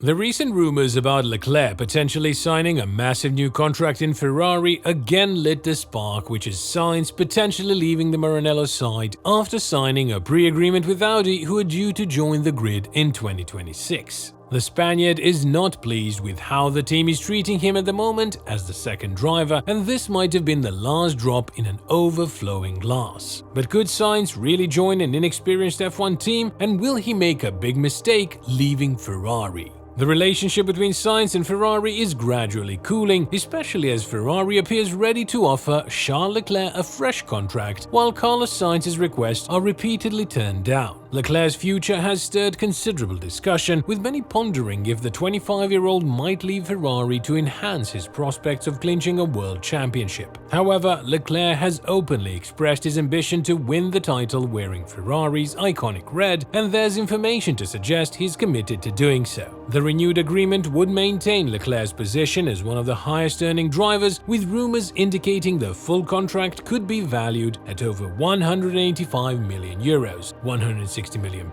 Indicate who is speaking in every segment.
Speaker 1: The recent rumors about Leclerc potentially signing a massive new contract in Ferrari again lit the spark, which is Sainz potentially leaving the Maranello side after signing a pre-agreement with Audi, who are due to join the grid in 2026. The Spaniard is not pleased with how the team is treating him at the moment as the second driver, and this might have been the last drop in an overflowing glass. But could Sainz really join an inexperienced F1 team, and will he make a big mistake leaving Ferrari? The relationship between Sainz and Ferrari is gradually cooling, especially as Ferrari appears ready to offer Charles Leclerc a fresh contract, while Carlos Sainz's requests are repeatedly turned down. Leclerc's future has stirred considerable discussion, with many pondering if the 25-year-old might leave Ferrari to enhance his prospects of clinching a world championship. However, Leclerc has openly expressed his ambition to win the title wearing Ferrari's iconic red, and there's information to suggest he's committed to doing so. The renewed agreement would maintain Leclerc's position as one of the highest-earning drivers, with rumors indicating the full contract could be valued at over €185 million, £160 million,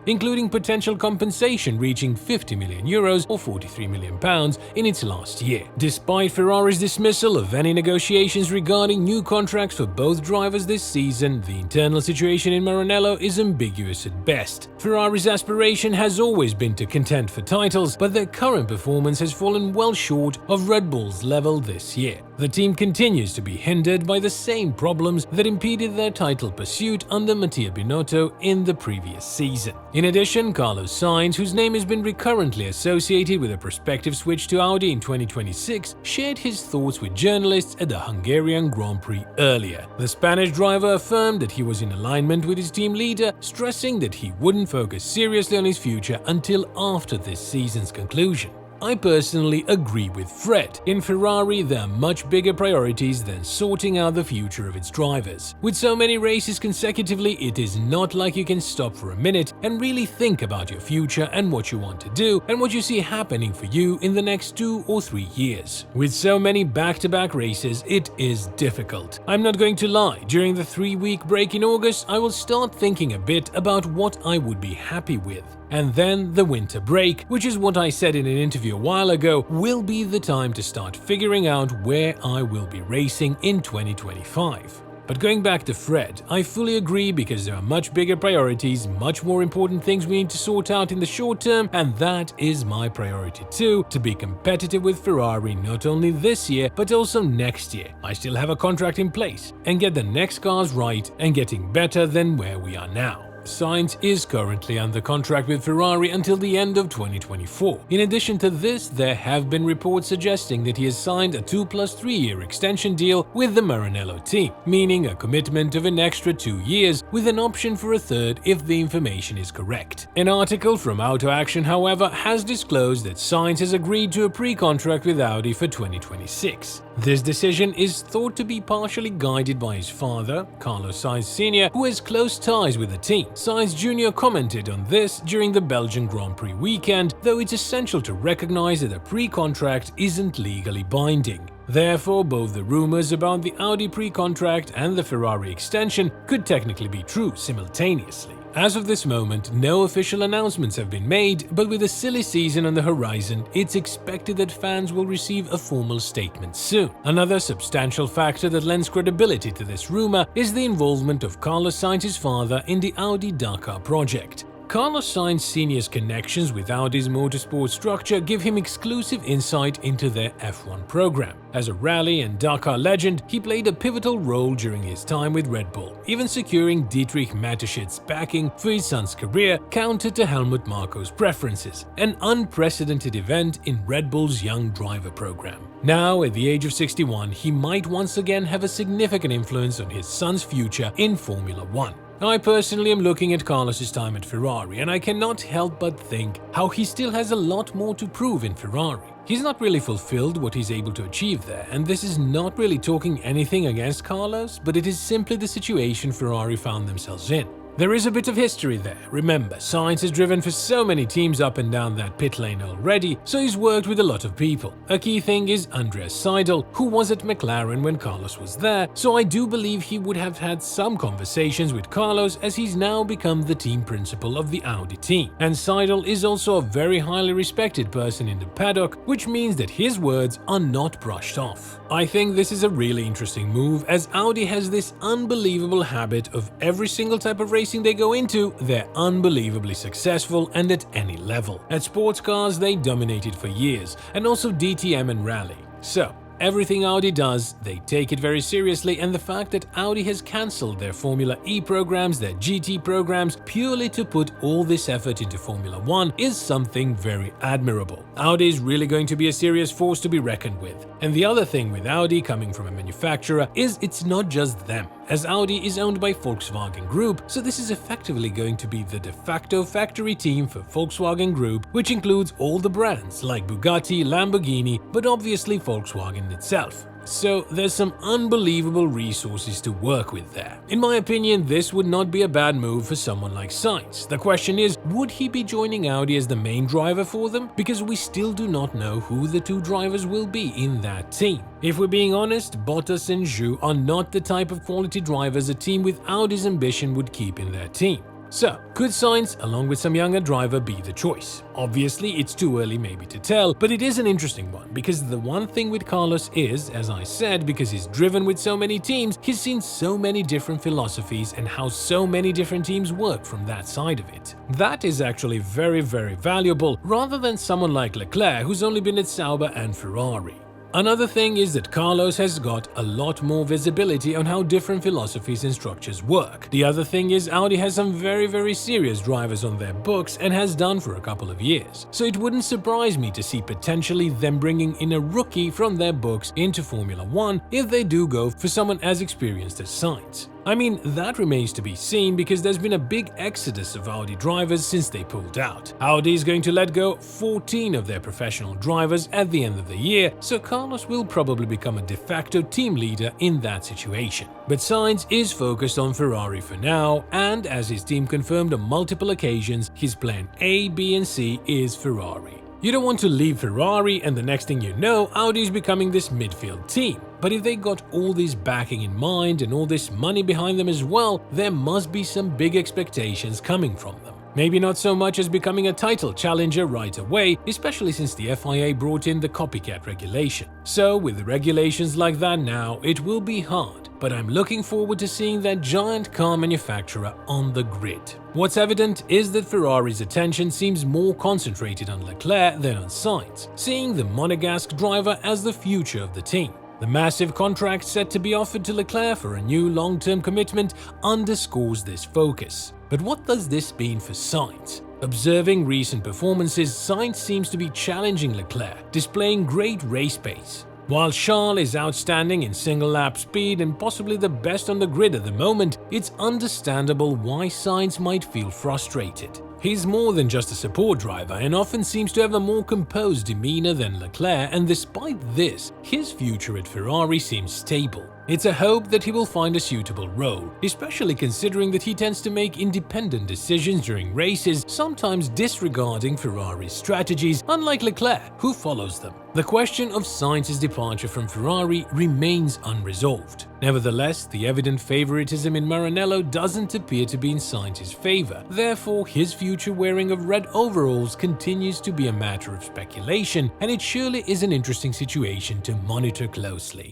Speaker 1: including potential compensation reaching €50 million or £43 million in its last year. Despite Ferrari's dismissal of any negotiations regarding new contracts for both drivers this season, the internal situation in Maranello is ambiguous at best. Ferrari's aspiration has always been to contend for titles, but their current performance has fallen well short of Red Bull's level this year. The team continues to be hindered by the same problems that impeded their title pursuit under Mattia Binotto in the previous season. In addition, Carlos Sainz, whose name has been recurrently associated with a prospective switch to Audi in 2026, shared his thoughts with journalists at the Hungarian Grand Prix earlier. The Spanish driver affirmed that he was in alignment with his team leader, stressing that he wouldn't focus seriously on his future until after this season's conclusion. I personally agree with Fred. In Ferrari, there are much bigger priorities than sorting out the future of its drivers. With so many races consecutively, it is not like you can stop for a minute and really think about your future and what you want to do and what you see happening for you in the next 2 or 3 years. With so many back-to-back races, it is difficult. I'm not going to lie, during the 3-week break in August, I will start thinking a bit about what I would be happy with. And then the winter break, which is what I said in an interview a while ago, will be the time to start figuring out where I will be racing in 2025. But going back to Fred, I fully agree, because there are much bigger priorities, much more important things we need to sort out in the short term, and that is my priority too, to be competitive with Ferrari not only this year but also next year. I still have a contract in place, and get the next cars right and getting better than where we are now. Sainz is currently under contract with Ferrari until the end of 2024. In addition to this, there have been reports suggesting that he has signed a 2+3-year extension deal with the Maranello team, meaning a commitment of an extra 2 years with an option for a third if the information is correct. An article from Auto Action, however, has disclosed that Sainz has agreed to a pre-contract with Audi for 2026. This decision is thought to be partially guided by his father, Carlos Sainz Sr., who has close ties with the team. Sainz Jr. commented on this during the Belgian Grand Prix weekend, though it's essential to recognize that a pre-contract isn't legally binding. Therefore, both the rumors about the Audi pre-contract and the Ferrari extension could technically be true simultaneously. As of this moment, no official announcements have been made, but with a silly season on the horizon, it's expected that fans will receive a formal statement soon. Another substantial factor that lends credibility to this rumor is the involvement of Carlos Sainz's father in the Audi Dakar project. Carlos Sainz Sr.'s connections with Audi's motorsport structure give him exclusive insight into their F1 program. As a rally and Dakar legend, he played a pivotal role during his time with Red Bull, even securing Dietrich Mateschitz backing for his son's career, counter to Helmut Marko's preferences, an unprecedented event in Red Bull's young driver program. Now, at the age of 61, he might once again have a significant influence on his son's future in Formula 1. I personally am looking at Carlos's time at Ferrari, and I cannot help but think how he still has a lot more to prove in Ferrari. He's not really fulfilled what he's able to achieve there, and this is not really talking anything against Carlos, but it is simply the situation Ferrari found themselves in. There is a bit of history there. Remember, Sainz has driven for so many teams up and down that pit lane already, so he's worked with a lot of people. A key thing is Andreas Seidel, who was at McLaren when Carlos was there, so I do believe he would have had some conversations with Carlos as he's now become the team principal of the Audi team. And Seidel is also a very highly respected person in the paddock, which means that his words are not brushed off. I think this is a really interesting move, as Audi has this unbelievable habit of every single type of racing they go into, they're unbelievably successful and at any level. At sports cars, they dominated for years, and also DTM and rally. So, everything Audi does, they take it very seriously, and the fact that Audi has cancelled their Formula E programs, their GT programs, purely to put all this effort into Formula 1 is something very admirable. Audi is really going to be a serious force to be reckoned with. And the other thing with Audi coming from a manufacturer is it's not just them, as Audi is owned by Volkswagen Group, so this is effectively going to be the de facto factory team for Volkswagen Group, which includes all the brands like Bugatti, Lamborghini, but obviously Volkswagen itself. So there's some unbelievable resources to work with there. In my opinion, this would not be a bad move for someone like Sainz. The question is, would he be joining Audi as the main driver for them? Because we still do not know who the two drivers will be in that team. If we're being honest, Bottas and Zhou are not the type of quality drivers a team with Audi's ambition would keep in their team. So, could Sainz, along with some younger driver, be the choice? Obviously, it's too early maybe to tell, but it is an interesting one, because the one thing with Carlos is, as I said, because he's driven with so many teams, he's seen so many different philosophies and how so many different teams work from that side of it. That is actually very, very valuable, rather than someone like Leclerc, who's only been at Sauber and Ferrari. Another thing is that Carlos has got a lot more visibility on how different philosophies and structures work. The other thing is Audi has some very serious drivers on their books and has done for a couple of years. So it wouldn't surprise me to see potentially them bringing in a rookie from their books into Formula 1 if they do go for someone as experienced as Sainz. I mean, that remains to be seen because there's been a big exodus of Audi drivers since they pulled out. Audi is going to let go 14 of their professional drivers at the end of the year, so Carlos will probably become a de facto team leader in that situation. But Sainz is focused on Ferrari for now, and as his team confirmed on multiple occasions, his plan A, B and C is Ferrari. You don't want to leave Ferrari and the next thing you know, Audi is becoming this midfield team. But if they got all this backing in mind and all this money behind them as well, there must be some big expectations coming from them. Maybe not so much as becoming a title challenger right away, especially since the FIA brought in the copycat regulation. So with the regulations like that now, it will be hard, but I'm looking forward to seeing that giant car manufacturer on the grid. What's evident is that Ferrari's attention seems more concentrated on Leclerc than on Sainz, seeing the Monegasque driver as the future of the team. The massive contract set to be offered to Leclerc for a new long-term commitment underscores this focus. But what does this mean for Sainz? Observing recent performances, Sainz seems to be challenging Leclerc, displaying great race pace. While Charles is outstanding in single-lap speed and possibly the best on the grid at the moment, it's understandable why Sainz might feel frustrated. He's more than just a support driver and often seems to have a more composed demeanor than Leclerc, and despite this, his future at Ferrari seems stable. It's a hope that he will find a suitable role, especially considering that he tends to make independent decisions during races, sometimes disregarding Ferrari's strategies, unlike Leclerc, who follows them. The question of Sainz's departure from Ferrari remains unresolved. Nevertheless, the evident favoritism in Maranello doesn't appear to be in Sainz's favor. Therefore, his future wearing of red overalls continues to be a matter of speculation, and it surely is an interesting situation to monitor closely.